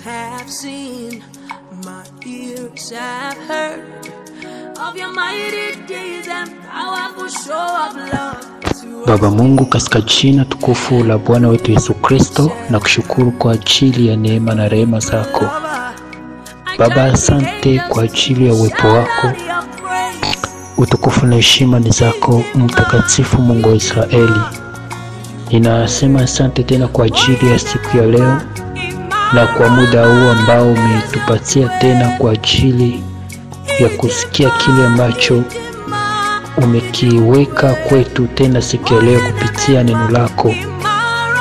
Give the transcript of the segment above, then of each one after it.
eyes have seen, my ears have heard of your mighty deeds and powerful show of love. Baba Mungu, katika jina tukufu la Bwana wetu Yesu Kristo, na kushukuru kwa ajili ya neema na rehema zako. Baba, asante kwa ajili ya uwepo wako. Utukufu na heshima ni zako, mtakatifu Mungu wa Israeli. Ninasema asante tena kwa ajili ya siku ya leo na kwa muda huu ambao umetupatia tena kwa ajili ya kusikia kile ambacho umekiweka kwetu tena siku ya leo kupitia neno lako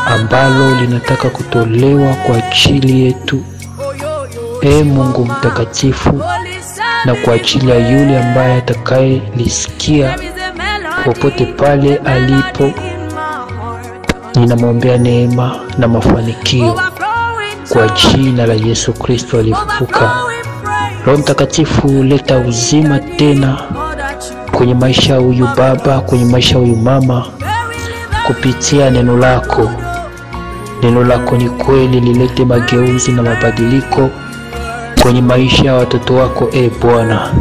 ambalo linataka kutolewa kwa ajili yetu, Mungu mtakatifu, na kwa ajili ya yule ambaye atakaye lisikia popote pale alipo. Ninamwombea neema na mafanikio kwa jina la Yesu Kristo aliyefufuka. Roho Mtakatifu, leta uzima tena kwenye maisha ya huyu baba, kwenye maisha ya huyu mama kupitia neno lako. Neno lako ni kweli, lilete mageuzi na mabadiliko kwenye maisha ya watoto wako, Bwana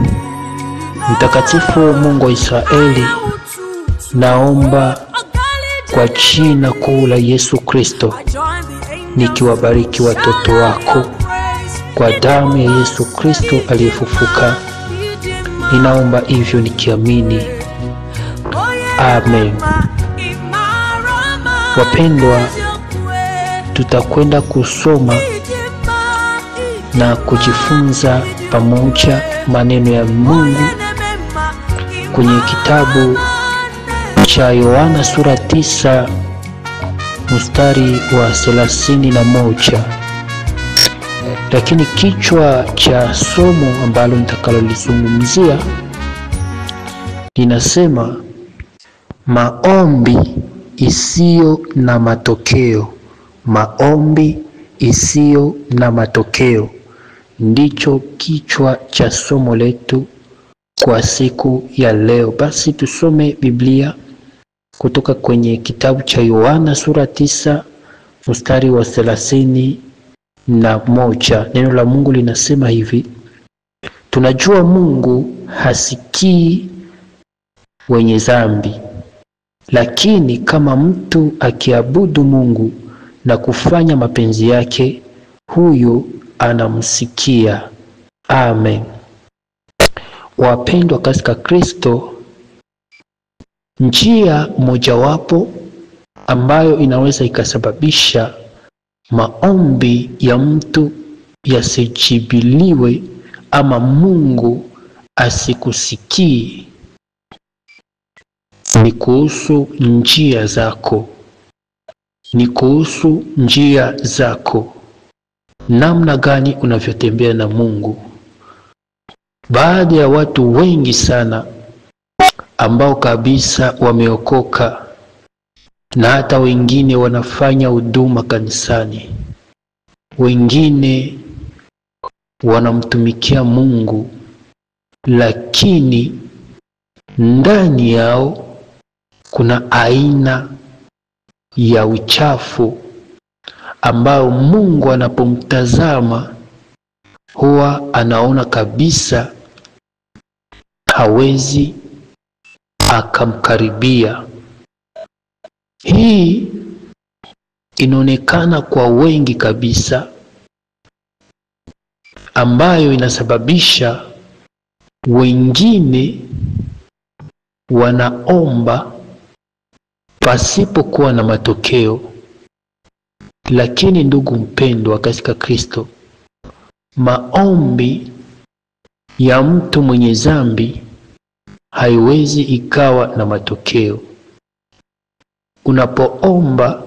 Mtakatifu Mungu wa Israeli. Naomba kwa jina kuu la Yesu Kristo, nikiwabariki watoto wako kwa damu ya Yesu Kristo aliyefufuka. Ninaomba hivyo nikiamini. Amen. Wapendwa, tutakwenda kusoma na kujifunza pamoja maneno ya Mungu kwenye kitabu cha Yohana sura 9 mstari wa 31. Lakini kichwa cha somo ambalo nitakalolizungumzia linasema maombi isiyo na matokeo. Maombi isiyo na matokeo ndicho kichwa cha somo letu kwa siku ya leo. Basi tusome Biblia kutoka kwenye kitabu cha Yohana sura 9 mstari wa 31. Neno la Mungu linasema hivi: tunajua Mungu hasikii wenye dhambi, lakini kama mtu akiabudu Mungu na kufanya mapenzi yake, huyo anamsikia. Amen. Wapendwa katika Kristo, njia mojawapo ambayo inaweza ikasababisha maombi ya mtu yasijibiliwe ama Mungu asikusikii ni kuhusu njia zako. Ni kuhusu njia zako, namna gani unavyotembea na Mungu. Baadhi ya watu wengi sana ambao kabisa wameokoka na hata wengine wanafanya huduma kanisani, wengine wanamtumikia Mungu, lakini ndani yao kuna aina ya uchafu ambao Mungu anapomtazama huwa anaona kabisa hawezi akamkaribia. Hii inaonekana kwa wengi kabisa, ambayo inasababisha wengine wanaomba pasipokuwa na matokeo. Lakini ndugu mpendwa katika Kristo, maombi ya mtu mwenye dhambi haiwezi ikawa na matokeo. Unapoomba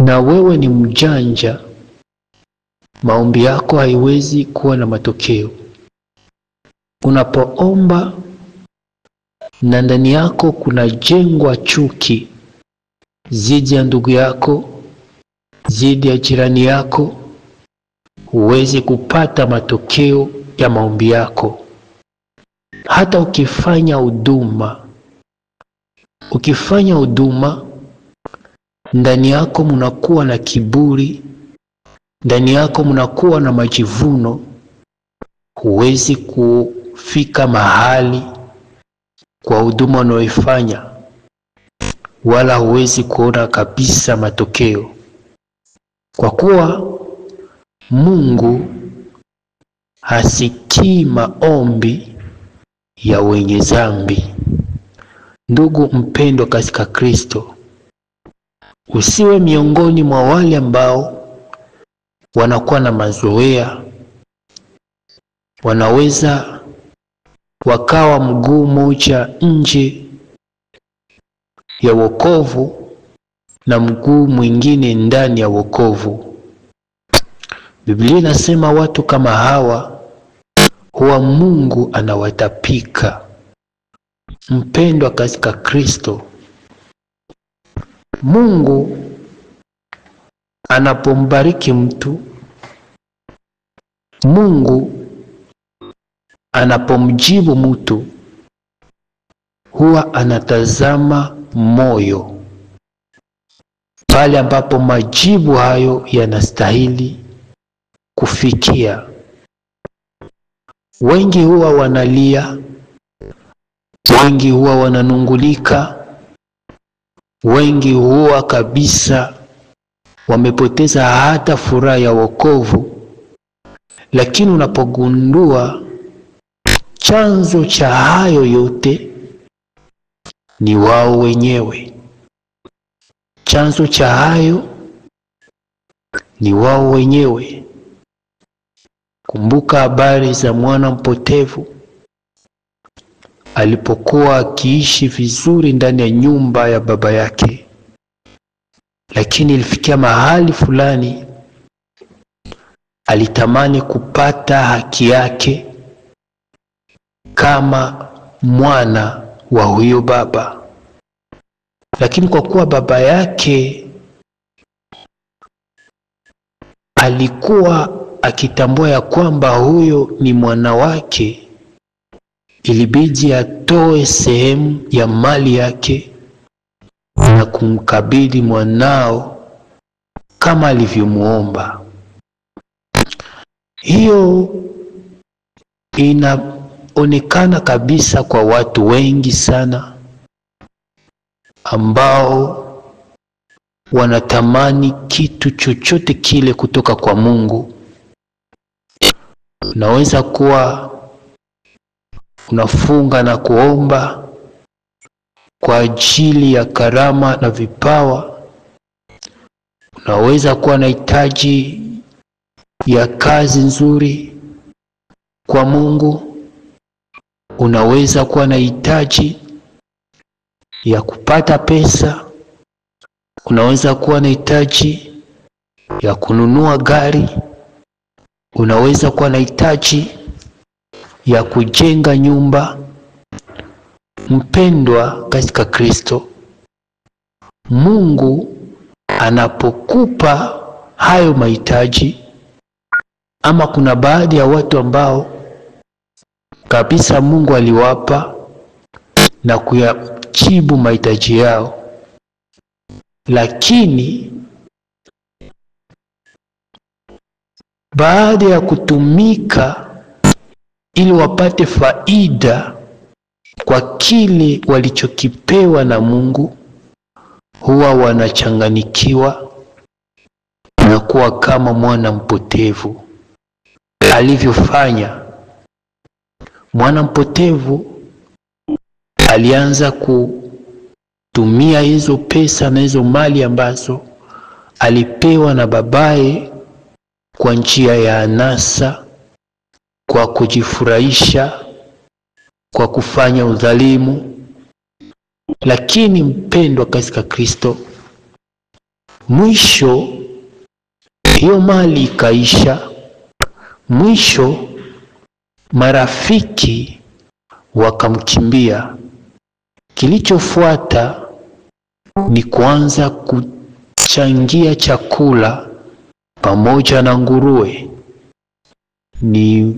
na wewe ni mjanja, maombi yako haiwezi kuwa na matokeo. Unapoomba na ndani yako kuna jengwa chuki zidi ya ndugu yako, zidi ya jirani yako, huwezi kupata matokeo ya maombi yako. Hata ukifanya huduma ndani yako mnakuwa na kiburi, ndani yako mnakuwa na majivuno, huwezi kufika mahali kwa huduma unayoifanya, wala huwezi kuona kabisa matokeo, kwa kuwa Mungu hasikii maombi ya wenye dhambi. Ndugu mpendwa katika Kristo, usiwe miongoni mwa wale ambao wanakuwa na mazoea, wanaweza wakawa mguu moja nje ya wokovu na mguu mwingine ndani ya wokovu. Biblia inasema watu kama hawa huwa Mungu anawatapika. Mpendwa katika Kristo, Mungu anapombariki mtu, Mungu anapomjibu mtu, huwa anatazama moyo, pale ambapo majibu hayo yanastahili kufikia. Wengi huwa wanalia, wengi huwa wananungulika, wengi huwa kabisa wamepoteza hata furaha ya wokovu. Lakini unapogundua chanzo cha hayo yote ni wao wenyewe, chanzo cha hayo ni wao wenyewe. Kumbuka habari za mwana mpotevu alipokuwa akiishi vizuri ndani ya nyumba ya baba yake, lakini ilifikia mahali fulani alitamani kupata haki yake kama mwana wa huyo baba. Lakini kwa kuwa baba yake alikuwa akitambua ya kwamba huyo ni mwana wake, ilibidi atoe sehemu ya mali yake na kumkabidhi mwanao kama alivyomuomba. Hiyo inaonekana kabisa kwa watu wengi sana ambao wanatamani kitu chochote kile kutoka kwa Mungu. Unaweza kuwa unafunga na kuomba kwa ajili ya karama na vipawa. Unaweza kuwa na hitaji ya kazi nzuri kwa Mungu. Unaweza kuwa na hitaji ya kupata pesa. Unaweza kuwa na hitaji ya kununua gari. Unaweza kuwa na hitaji ya kujenga nyumba. Mpendwa katika Kristo, Mungu anapokupa hayo mahitaji, ama kuna baadhi ya watu ambao kabisa Mungu aliwapa na kuyajibu mahitaji yao, lakini baada ya kutumika ili wapate faida kwa kile walichokipewa na Mungu, huwa wanachanganikiwa na kuwa kama mwana mpotevu alivyofanya. Mwana mpotevu alianza kutumia hizo pesa na hizo mali ambazo alipewa na babaye kwa njia ya anasa, kwa kujifurahisha, kwa kufanya udhalimu. Lakini mpendwa katika Kristo, mwisho hiyo mali ikaisha. Mwisho marafiki wakamkimbia. Kilichofuata ni kuanza kuchangia chakula pamoja na nguruwe. Ni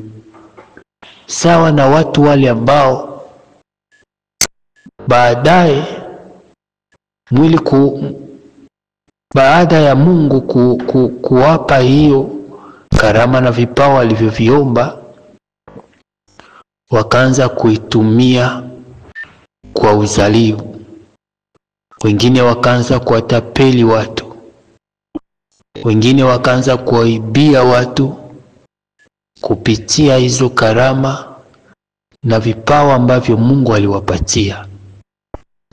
sawa na watu wale ambao baadaye baada ya Mungu kuwapa hiyo karama na vipawa walivyoviomba wakaanza kuitumia kwa uzalimu. Wengine wakaanza kuwatapeli watu, wengine wakaanza kuwaibia watu kupitia hizo karama na vipawa ambavyo Mungu aliwapatia.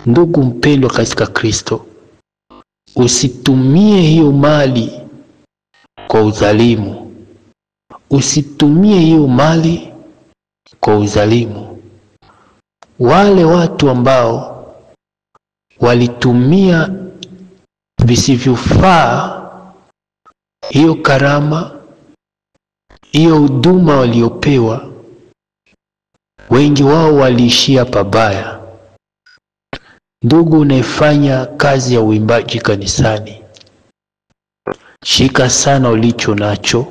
Ndugu mpendwa katika Kristo, usitumie hiyo mali kwa uzalimu. Usitumie hiyo mali kwa uzalimu. Wale watu ambao walitumia visivyofaa hiyo karama, hiyo huduma waliopewa, wengi wao waliishia pabaya. Ndugu unayefanya kazi ya uimbaji kanisani, shika sana ulicho nacho.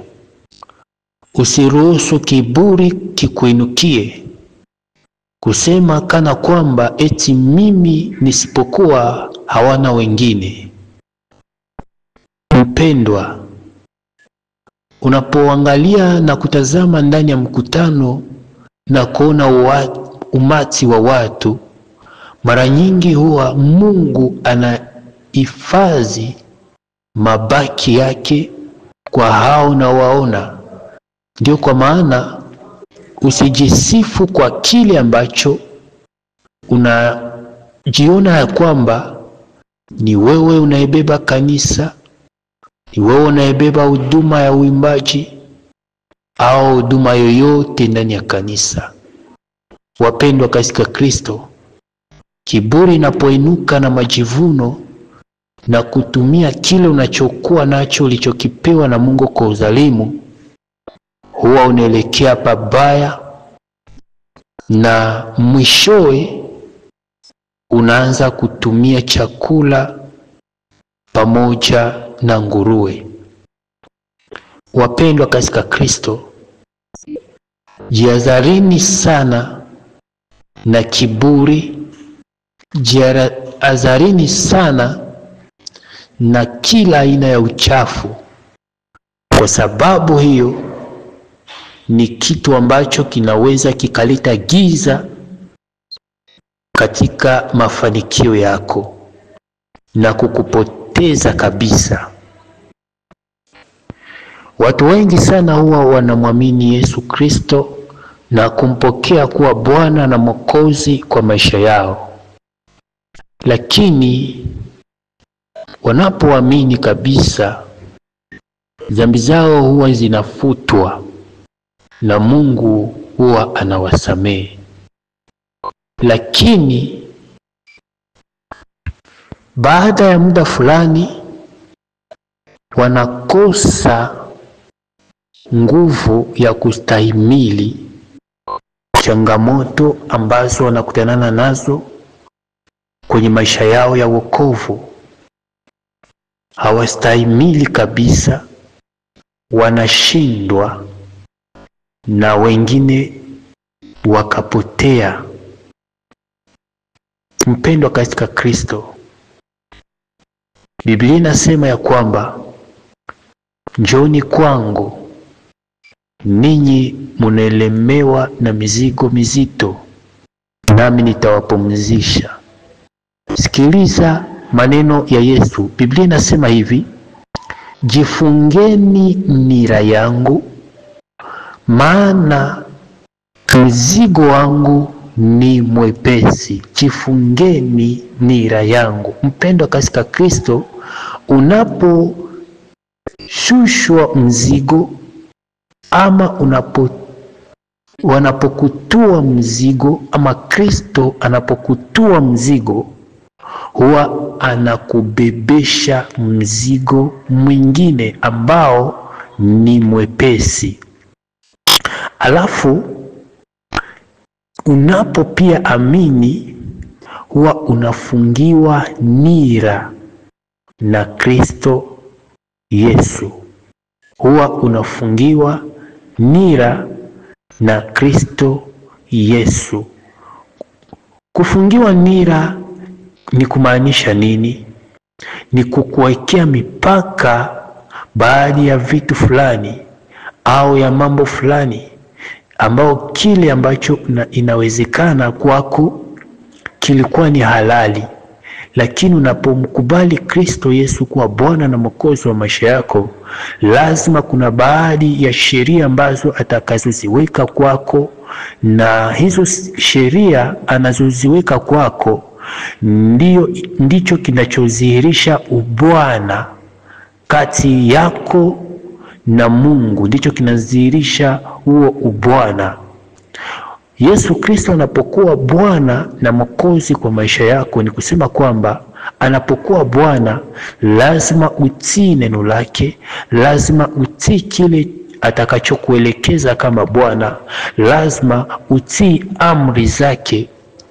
Usiruhusu kiburi kikuinukie kusema kana kwamba eti mimi nisipokuwa hawana wengine. Mpendwa, unapoangalia na kutazama ndani ya mkutano na kuona umati wa watu, mara nyingi huwa Mungu anahifadhi mabaki yake kwa hao na waona. Ndio kwa maana usijisifu kwa kile ambacho unajiona ya kwamba ni wewe unaibeba kanisa, ni wewe unaibeba huduma ya uimbaji au huduma yoyote ndani ya kanisa. Wapendwa katika Kristo, kiburi inapoinuka na majivuno na kutumia kile unachokuwa nacho ulichokipewa na Mungu kwa uzalimu, huwa unaelekea pabaya, na mwishowe unaanza kutumia chakula pamoja na nguruwe. Wapendwa katika Kristo, jihadharini sana na kiburi, jihadharini sana na kila aina ya uchafu, kwa sababu hiyo ni kitu ambacho kinaweza kikaleta giza katika mafanikio yako na kukupoteza kabisa. Watu wengi sana huwa wanamwamini Yesu Kristo na kumpokea kuwa Bwana na Mwokozi kwa maisha yao, lakini wanapoamini kabisa, dhambi zao huwa zinafutwa na Mungu huwa anawasamehe. Lakini baada ya muda fulani wanakosa nguvu ya kustahimili changamoto ambazo wanakutana nazo kwenye maisha yao ya wokovu. Hawastahimili kabisa, wanashindwa, na wengine wakapotea. Mpendwa katika Kristo, Biblia inasema ya kwamba njooni kwangu ninyi mnaelemewa na mizigo mizito, nami nitawapumzisha. Sikiliza maneno ya Yesu. Biblia inasema hivi: jifungeni nira yangu, maana mzigo wangu ni mwepesi. Jifungeni nira yangu. Mpendwa katika Kristo, unaposhushwa mzigo ama wanapokutua mzigo, ama Kristo anapokutua mzigo, huwa anakubebesha mzigo mwingine ambao ni mwepesi. Alafu unapo pia amini, huwa unafungiwa nira na Kristo Yesu. Huwa unafungiwa nira na Kristo Yesu. Kufungiwa nira ni kumaanisha nini? Ni kukuwekea mipaka baadhi ya vitu fulani au ya mambo fulani ambao kile ambacho inawezekana kwako kilikuwa ni halali. Lakini unapomkubali Kristo Yesu kuwa Bwana na Mwokozi wa maisha yako, lazima kuna baadhi ya sheria ambazo atakazoziweka kwako, na hizo sheria anazoziweka kwako ndicho kinachodhihirisha ubwana kati yako na Mungu, ndicho kinadhihirisha huo ubwana. Yesu Kristo anapokuwa Bwana na Mwokozi kwa maisha yako, ni kusema kwamba anapokuwa Bwana lazima utii neno lake, lazima utii kile atakachokuelekeza kama Bwana, lazima utii amri zake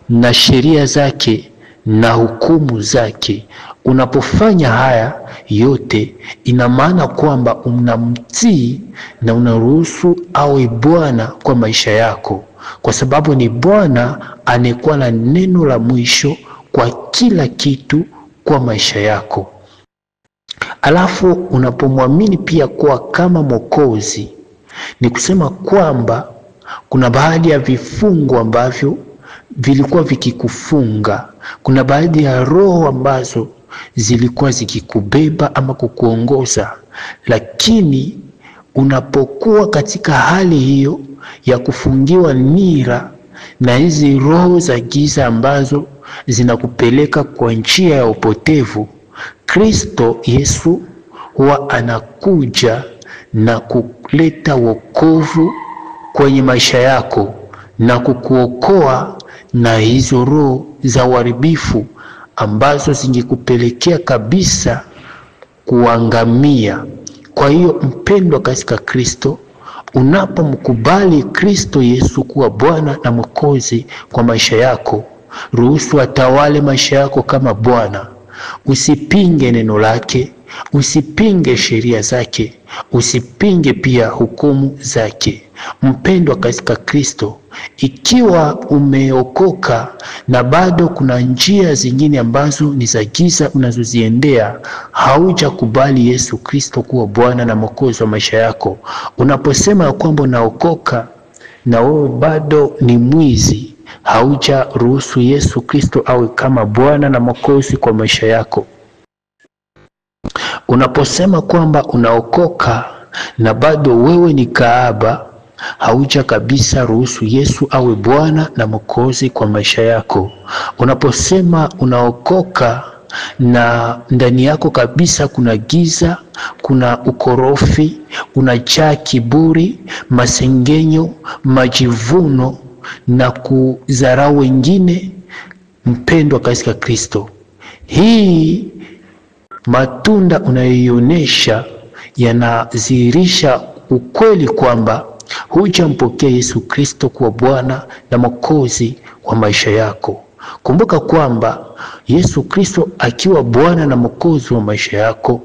na sheria zake na hukumu zake. Unapofanya haya yote, ina maana kwamba unamtii na unaruhusu awe Bwana kwa maisha yako, kwa sababu ni Bwana anayekuwa na neno la mwisho kwa kila kitu kwa maisha yako. Alafu unapomwamini pia kuwa kama Mwokozi, ni kusema kwamba kuna baadhi ya vifungo ambavyo vilikuwa vikikufunga, kuna baadhi ya roho ambazo zilikuwa zikikubeba ama kukuongoza. Lakini unapokuwa katika hali hiyo ya kufungiwa nira na hizi roho za giza ambazo zinakupeleka kwa njia ya upotevu, Kristo Yesu huwa anakuja na kuleta wokovu kwenye maisha yako na kukuokoa na hizo roho za uharibifu ambazo zingekupelekea kabisa kuangamia. Kwa hiyo mpendwa katika Kristo, unapomkubali Kristo Yesu kuwa Bwana na Mwokozi kwa maisha yako, ruhusu atawale maisha yako kama Bwana. Usipinge neno lake, usipinge sheria zake, usipinge pia hukumu zake. Mpendwa katika Kristo, ikiwa umeokoka na bado kuna njia zingine ambazo ni za giza unazoziendea, haujakubali Yesu Kristo kuwa Bwana na Mwokozi wa maisha yako, unaposema kwamba unaokoka na wewe bado ni mwizi, haujaruhusu Yesu Kristo awe kama Bwana na Mwokozi kwa maisha yako. Unaposema kwamba unaokoka na bado wewe ni kahaba, hauja kabisa ruhusu Yesu awe Bwana na Mwokozi kwa maisha yako. Unaposema unaokoka na ndani yako kabisa kuna giza, kuna ukorofi, unajaa kiburi, masengenyo, majivuno na kudharau wengine, mpendwa katika Kristo, hii matunda unayoionyesha yanadhihirisha ukweli kwamba hujampokea Yesu Kristo kuwa Bwana na Mwokozi wa maisha yako. Kumbuka kwamba Yesu Kristo akiwa Bwana na Mwokozi wa maisha yako,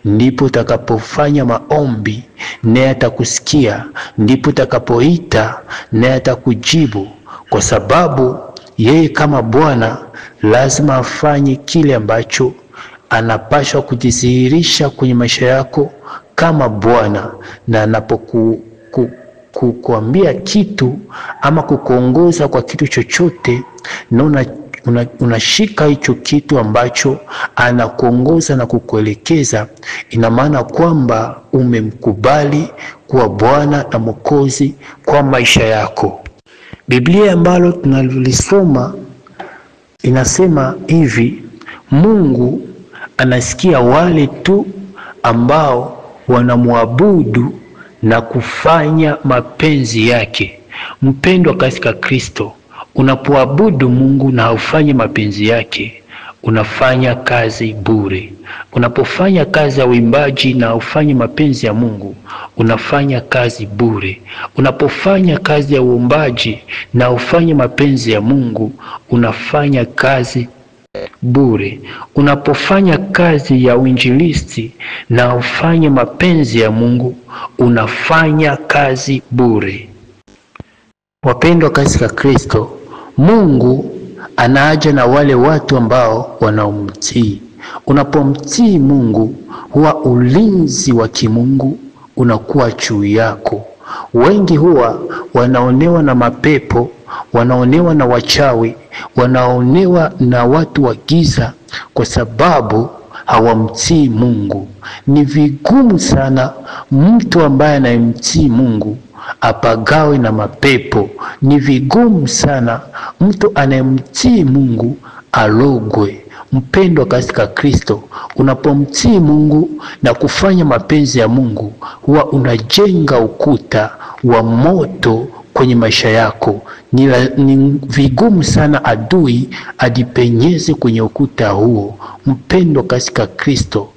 ndipo utakapofanya maombi naye atakusikia, ndipo utakapoita naye atakujibu, kwa sababu yeye kama Bwana lazima afanye kile ambacho anapaswa kujidhihirisha kwenye maisha yako kama Bwana. Na anapokuambia kitu ama kukuongoza kwa kitu chochote, na unashika hicho kitu ambacho anakuongoza na kukuelekeza, ina maana kwamba umemkubali kuwa Bwana na Mwokozi kwa maisha yako. Biblia ambalo tunalisoma inasema hivi: Mungu anasikia wale tu ambao wanamwabudu na kufanya mapenzi yake. Mpendwa katika Kristo, unapoabudu Mungu na ufanye mapenzi yake, unafanya kazi bure. Unapofanya kazi ya uimbaji na ufanye mapenzi ya Mungu, unafanya kazi bure. Unapofanya kazi ya uombaji na ufanye mapenzi ya Mungu, unafanya kazi bure. Unapofanya kazi ya uinjilisti na ufanye mapenzi ya Mungu, unafanya kazi bure. Wapendwa katika Kristo, Mungu anaja na wale watu ambao wanaomtii. Unapomtii Mungu, huwa ulinzi wa kimungu unakuwa juu yako. Wengi huwa wanaonewa na mapepo, wanaonewa na wachawi, wanaonewa na watu wa giza kwa sababu hawamtii Mungu. Ni vigumu sana mtu ambaye anayemtii Mungu apagawe na mapepo. Ni vigumu sana mtu anayemtii Mungu alogwe. Mpendwa katika Kristo, unapomtii Mungu na kufanya mapenzi ya Mungu, huwa unajenga ukuta wa moto kwenye maisha yako. Ni vigumu sana adui adipenyeze kwenye ukuta huo. Mpendwa katika Kristo,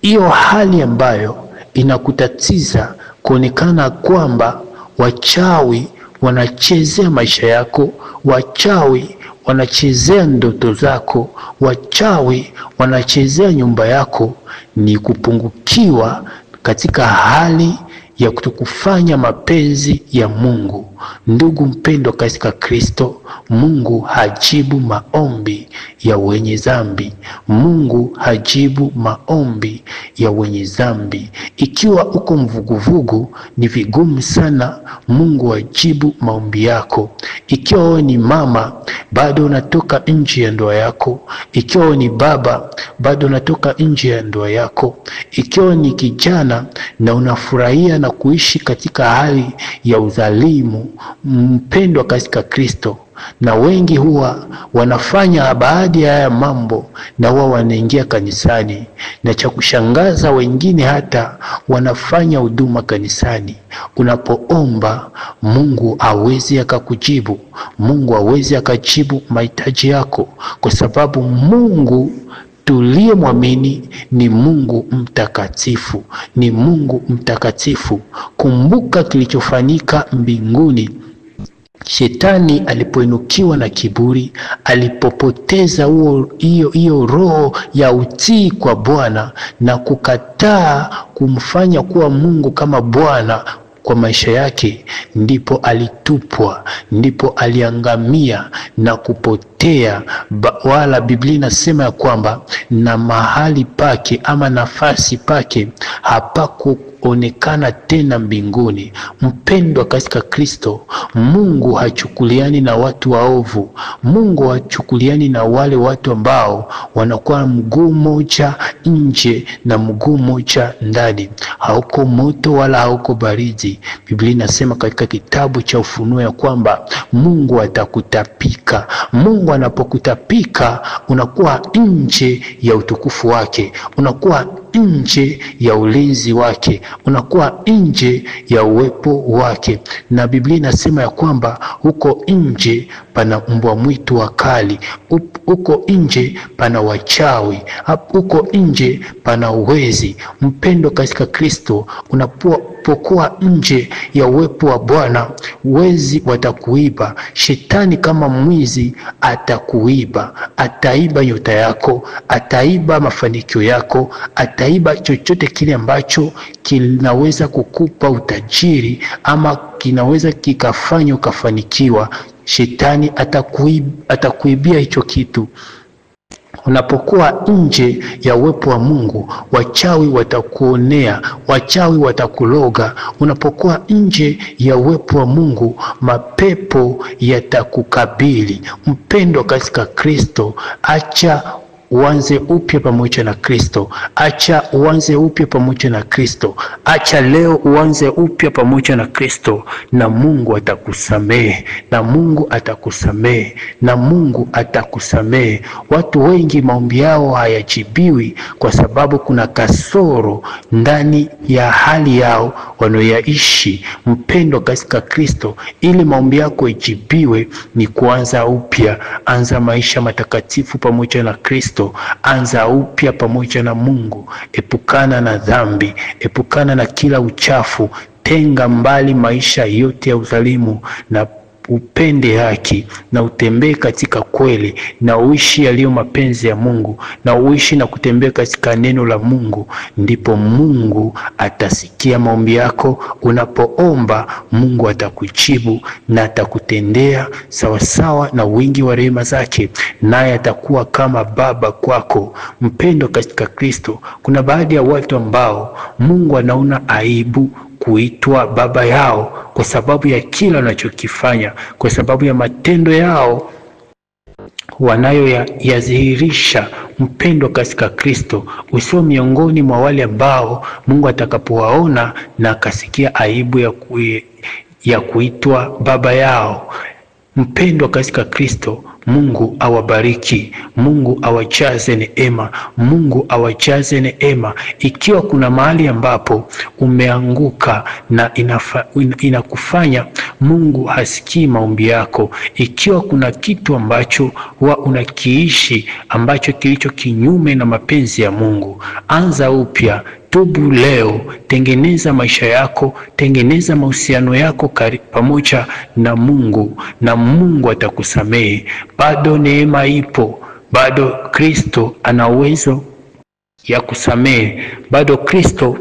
hiyo hali ambayo inakutatiza kuonekana kwamba wachawi wanachezea maisha yako, wachawi wanachezea ndoto zako, wachawi wanachezea nyumba yako, ni kupungukiwa katika hali ya kutokufanya mapenzi ya Mungu. Ndugu mpendwa katika Kristo, Mungu hajibu maombi ya wenye dhambi. Mungu hajibu maombi ya wenye dhambi. Ikiwa uko mvuguvugu, ni vigumu sana Mungu ajibu maombi yako. Ikiwa wewe ni mama, bado unatoka nje ya ndoa yako. Ikiwa wewe ni baba, bado unatoka nje ya ndoa yako. Ikiwa ni kijana na unafurahia na kuishi katika hali ya udhalimu, mpendwa katika Kristo, na wengi huwa wanafanya baadhi ya haya mambo na huwa wanaingia kanisani, na cha kushangaza wengine hata wanafanya huduma kanisani. Unapoomba, Mungu hawezi akakujibu. Mungu hawezi akajibu mahitaji yako, kwa sababu Mungu tuliyemwamini ni Mungu mtakatifu, ni Mungu mtakatifu. Kumbuka kilichofanyika mbinguni. Shetani alipoinukiwa na kiburi, alipopoteza hiyo roho ya utii kwa Bwana na kukataa kumfanya kuwa Mungu kama Bwana kwa maisha yake, ndipo alitupwa, ndipo aliangamia na kupotea. Wala Biblia inasema ya kwamba na mahali pake ama nafasi pake hapakuonekana tena mbinguni. Mpendwa katika Kristo, Mungu hachukuliani na watu waovu. Mungu hachukuliani na wale watu ambao wanakuwa mguu moja nje na mguu moja ndani. Hauko moto wala hauko baridi. Biblia inasema katika kitabu cha Ufunuo ya kwamba Mungu atakutapika. Mungu anapokutapika, unakuwa nje ya utukufu wake, unakuwa nje ya ulinzi wake, unakuwa nje ya uwepo wake. Na Biblia inasema ya kwamba huko nje pana mbwa mwitu wakali, huko nje pana wachawi, huko nje pana uwezi. Mpendo katika Kristo, unapokuwa nje ya uwepo wa Bwana, wezi watakuiba. Shetani kama mwizi atakuiba, ataiba nyota yako, ataiba mafanikio yako, ataiba chochote kile ambacho kinaweza kukupa utajiri ama kinaweza kikafanya ukafanikiwa. Shetani atakuibia hicho kitu. Unapokuwa nje ya uwepo wa Mungu, wachawi watakuonea, wachawi watakuloga. Unapokuwa nje ya uwepo wa Mungu, mapepo yatakukabili. Mpendo katika Kristo, acha uanze upya pamoja na Kristo. Acha uanze upya pamoja na Kristo. Acha leo uanze upya pamoja na Kristo, na Mungu atakusamehe, na Mungu atakusamehe, na Mungu atakusamehe. Watu wengi maombi yao hayajibiwi kwa sababu kuna kasoro ndani ya hali yao wanayoishi. Mpendo katika Kristo, ili maombi yako ijibiwe ni kuanza upya. Anza maisha matakatifu pamoja na Kristo. Anza upya pamoja na Mungu. Epukana na dhambi, epukana na kila uchafu. Tenga mbali maisha yote ya udhalimu, na upende haki na utembee katika kweli na uishi yaliyo mapenzi ya Mungu na uishi na kutembea katika neno la Mungu, ndipo Mungu atasikia maombi yako. Unapoomba Mungu atakujibu na atakutendea sawasawa na wingi wa rehema zake, naye atakuwa kama baba kwako. Mpendo katika Kristo, kuna baadhi ya watu ambao Mungu anaona aibu kuitwa baba yao kwa sababu ya kila wanachokifanya, kwa sababu ya matendo yao wanayoyadhihirisha. Mpendo katika Kristo, usio miongoni mwa wale ambao Mungu atakapowaona na akasikia aibu ya kuitwa baba yao. Mpendo katika Kristo, Mungu awabariki, Mungu awajaze neema, Mungu awajaze neema. Ikiwa kuna mahali ambapo umeanguka na inakufanya Mungu hasikii maombi yako, ikiwa kuna kitu ambacho unakiishi ambacho kilicho kinyume na mapenzi ya Mungu, anza upya. Tubu leo, tengeneza maisha yako, tengeneza mahusiano yako pamoja na Mungu, na Mungu atakusamehe. Bado neema ipo, bado Kristo ana uwezo ya kusamehe, bado Kristo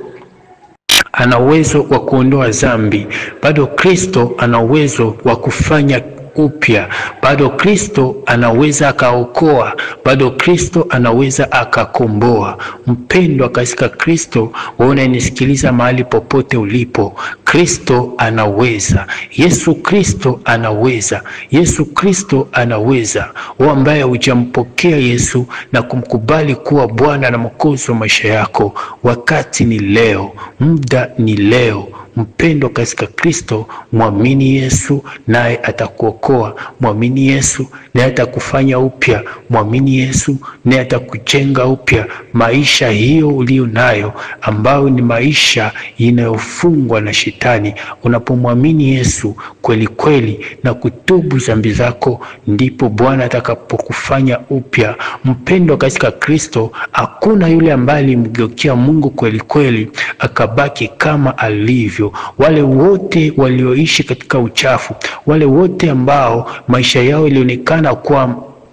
ana uwezo wa kuondoa dhambi, bado Kristo ana uwezo wa kufanya upya, bado Kristo anaweza akaokoa, bado Kristo anaweza akakomboa. Mpendwa katika Kristo, waona nisikiliza mahali popote ulipo, Kristo anaweza, Yesu Kristo anaweza, Yesu Kristo anaweza. Wewe ambaye hujampokea Yesu na kumkubali kuwa Bwana na Mwokozi wa maisha yako, wakati ni leo, muda ni leo. Mpendo katika Kristo, muamini Yesu naye atakuokoa, muamini Yesu naye atakufanya upya, muamini Yesu naye atakujenga upya. Maisha hiyo ulio nayo ambayo ni maisha inayofungwa na shetani, unapomwamini Yesu kweli kweli na kutubu dhambi zako, ndipo Bwana atakapokufanya upya. Mpendo katika Kristo, hakuna yule ambaye alimgeukia Mungu kweli kweli akabaki kama alivyo. Wale wote walioishi katika uchafu, wale wote ambao maisha yao ilionekana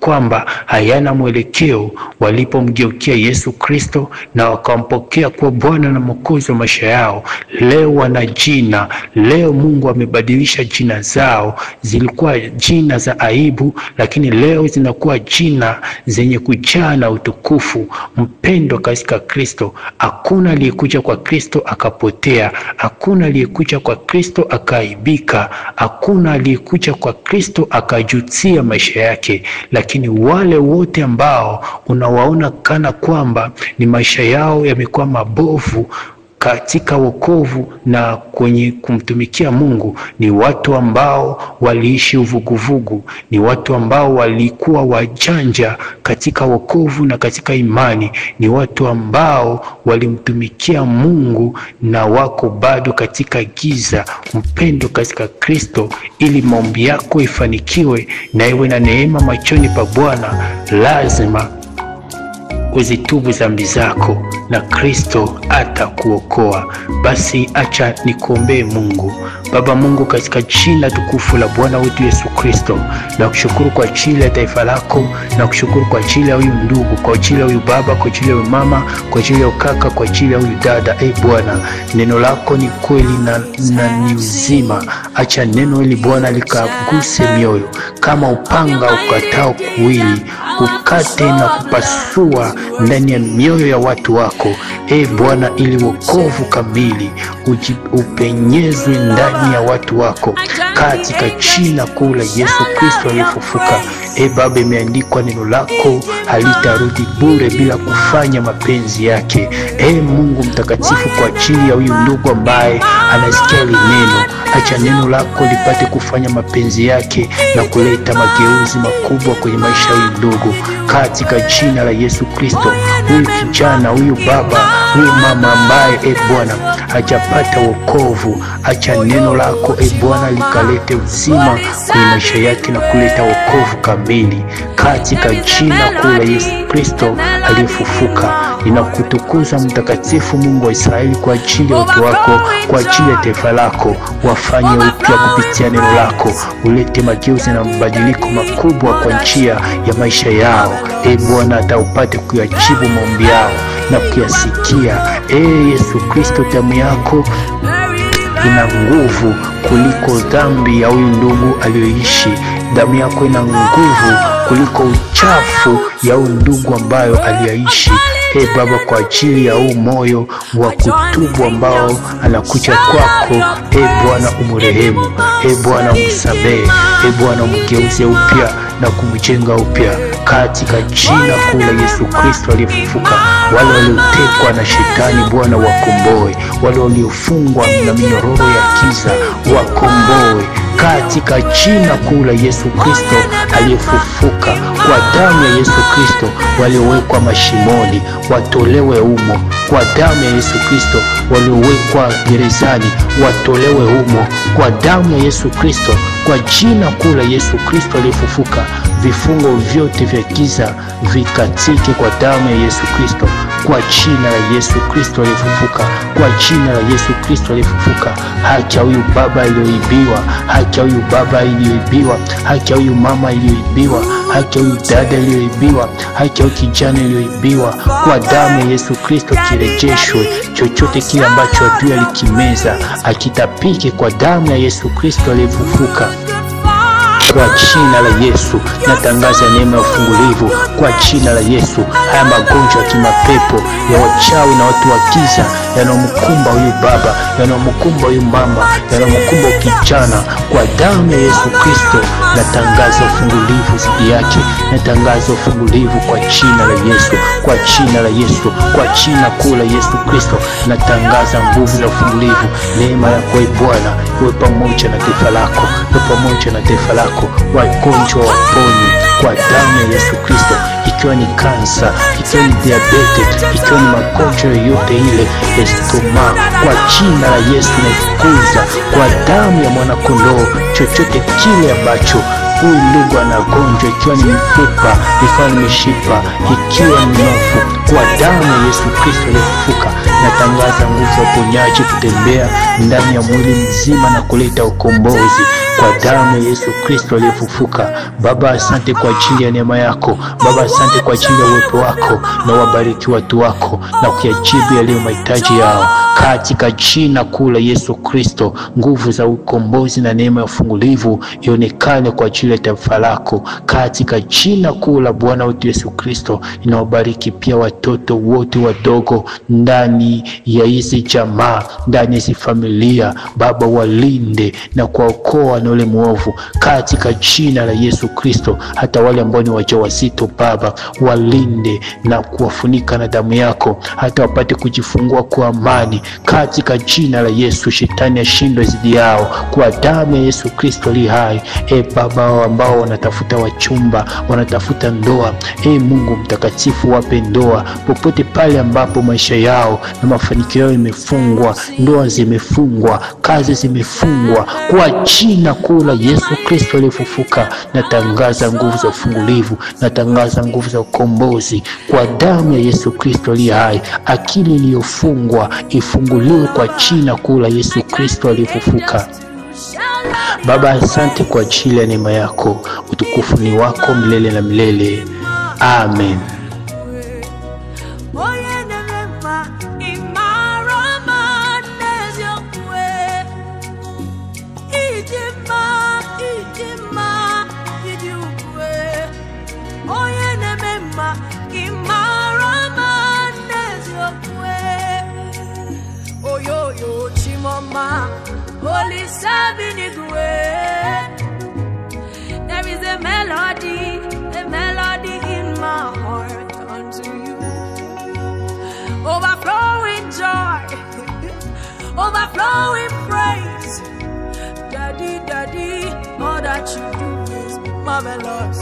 kwamba hayana mwelekeo, walipomgeukia Yesu Kristo na wakampokea kuwa Bwana na Mwokozi wa maisha yao, leo wana jina. Leo Mungu amebadilisha jina zao. Zilikuwa jina za aibu, lakini leo zinakuwa jina zenye kujaa na utukufu. Mpendo katika Kristo, hakuna aliyekuja kwa Kristo akapotea, hakuna aliyekuja kwa Kristo akaibika, hakuna aliyekuja kwa Kristo akajutia maisha yake. Lakini wale wote ambao unawaona kana kwamba ni maisha yao yamekuwa mabovu katika wokovu na kwenye kumtumikia Mungu, ni watu ambao waliishi uvuguvugu, ni watu ambao walikuwa wajanja katika wokovu na katika imani, ni watu ambao walimtumikia Mungu na wako bado katika giza. Mpendo katika Kristo, ili maombi yako ifanikiwe na iwe na neema machoni pa Bwana, lazima uzitubu dhambi zako na Kristo atakuokoa. Basi acha nikuombee. Mungu Baba, Mungu katika jina tukufu la Bwana wetu Yesu Kristo, na kushukuru kwa ajili ya taifa lako, na kushukuru kwa ajili ya huyu ndugu, kwa ajili ya huyu baba, kwa ajili ya huyu mama, kwa ajili ya kaka, kwa ajili ya huyu dada. Bwana, neno lako ni kweli na ni uzima. Acha neno hili Bwana likaguse mioyo kama upanga ukatao kuwili, ukate na kupasua ndani ya mioyo ya watu wako. Bwana, ili wokovu kamili upenyezwe ndani ya watu wako katika jina kuu la Yesu Kristo aliyefufuka. Baba, imeandikwa neno lako halitarudi bure bila kufanya mapenzi yake. Mungu mtakatifu, kwa ajili ya huyu ndugu ambaye anasikia neno, acha neno lako lipate kufanya mapenzi yake na kuleta mageuzi makubwa kwenye maisha ya ndugu katika jina la Yesu Kristo. Huyu kijana, huyu baba, huyu mama ambaye Bwana hajapata wokovu, acha neno lako Bwana likalete uzima kwenye maisha yake na kuleta wokovu kamili katika jina kuu la Yesu Kristo aliyefufuka. Ninakutukuza mtakatifu Mungu wa Israeli kwa ajili ya watu wako, kwa ajili ya taifa lako. wafanye upya kupitia neno lako, ulete mageuzi na mabadiliko makubwa kwa njia ya maisha yao. Bwana, hata upate kuyajibu maombi yao na kuyasikia. Yesu Kristo, damu yako ina nguvu kuliko dhambi ya huyu ndugu aliyoishi. Damu yako ina nguvu kuliko uchafu ya huyu ndugu ambayo aliyaishi. Baba, kwa ajili ya huu moyo wa kutubu ambao anakuja kwako, Bwana umrehemu, Bwana umsamehe, Bwana umgeuze upya na kumjenga upya katika jina kuu la Yesu Kristo aliyefufuka. Wale waliotekwa na shetani, Bwana wakomboe. Wale waliofungwa na minyororo ya giza, wakomboe katika jina kuu la Yesu Kristo aliyefufuka. Kwa damu ya Yesu Kristo, waliowekwa mashimoni watolewe humo. Kwa damu ya Yesu Kristo, waliowekwa gerezani watolewe humo. Kwa damu ya Yesu Kristo, kwa jina kuu la Yesu Kristo aliyefufuka, vifungo vyote vya giza vikatike kwa damu ya Yesu Kristo. Kwa jina la Yesu Kristo aliyefufuka, kwa jina la Yesu Kristo aliyefufuka. Haki ya huyu baba iliyoibiwa, haki ya huyu baba iliyoibiwa, haki ya huyu mama iliyoibiwa, haki ya huyu dada iliyoibiwa, haki ya huyu kijana iliyoibiwa, kwa damu ya Yesu Kristo kirejeshwe. Chochote kile ambacho adui alikimeza akitapike kwa damu ya Yesu Kristo aliyefufuka. Kwa jina la Yesu natangaza neema ya ufungulivu. Kwa jina la Yesu, haya magonjwa ya kimapepo ya wachawi na watu wa giza yanayomkumba huyu baba, yanayomkumba huyu mama, yanayomkumba kijana, kwa damu ya Yesu Kristo natangaza ufungulivu zidi yake. Natangaza ufungulivu kwa jina la Yesu, kwa jina la Yesu, kwa jina kuu la Yesu Kristo natangaza nguvu za ufungulivu. Neema yako Bwana iwe pamoja na taifa lako, iwe pamoja na taifa lako. Wagonjwa waponywe kwa damu ya Yesu Kristo, ikiwa ni kansa, ikiwa ni diabetes, ikiwa ni magonjwa yote ile estoma, kwa jina la Yesu nafukuza kwa damu ya mwana kondoo chochote kile ambacho huyu ndugu anagonjwa, ikiwa ni mifupa, ikiwa ni mishipa, ikiwa ni nofu, kwa damu ya Yesu Kristo aliyefufuka natangaza nguvu za uponyaji kutembea ndani ya mwili mzima na kuleta ukombozi kwa damu ya Yesu Kristo aliyefufuka. Baba, asante kwa ajili ya neema yako. Baba, asante kwa ajili ya uwepo wako, na wabariki watu wako na kuyajibu yaliyo mahitaji yao katika jina kuu la Yesu Kristo. Nguvu za ukombozi na neema ya ufungulivu ionekane kwa ajili ya taifa lako katika jina kuu la Bwana wetu Yesu Kristo. Inawabariki pia watoto wote wadogo ndani ya hizi jamaa, ndani ya hizi familia. Baba, walinde na kuwaokoa na ule muovu katika jina la Yesu Kristo. Hata wale ambao ni wajawazito, Baba, walinde na kuwafunika na damu yako, hata wapate kujifungua kwa amani katika jina la Yesu. Shetani ashindwe zidi yao kwa damu ya Yesu Kristo li hai. Baba, ambao wanatafuta wachumba, wanatafuta ndoa, Mungu mtakatifu, wape ndoa popote pale ambapo maisha yao na mafanikio yao imefungwa, ndoa zimefungwa, kazi zimefungwa, kwa jina kuu la Yesu Kristo aliyefufuka natangaza nguvu za ufungulivu, natangaza nguvu za ukombozi kwa damu ya Yesu Kristo aliye hai. Akili iliyofungwa ifunguliwe kwa jina kuu la Yesu Kristo aliyefufuka. Baba, asante kwa ajili ya neema yako. Utukufu ni wako milele na milele. Amen. Holy Sabinigwe, there is a melody in my heart unto you. Overflowing joy, overflowing praise. Daddy, Daddy, all that you do is marvelous.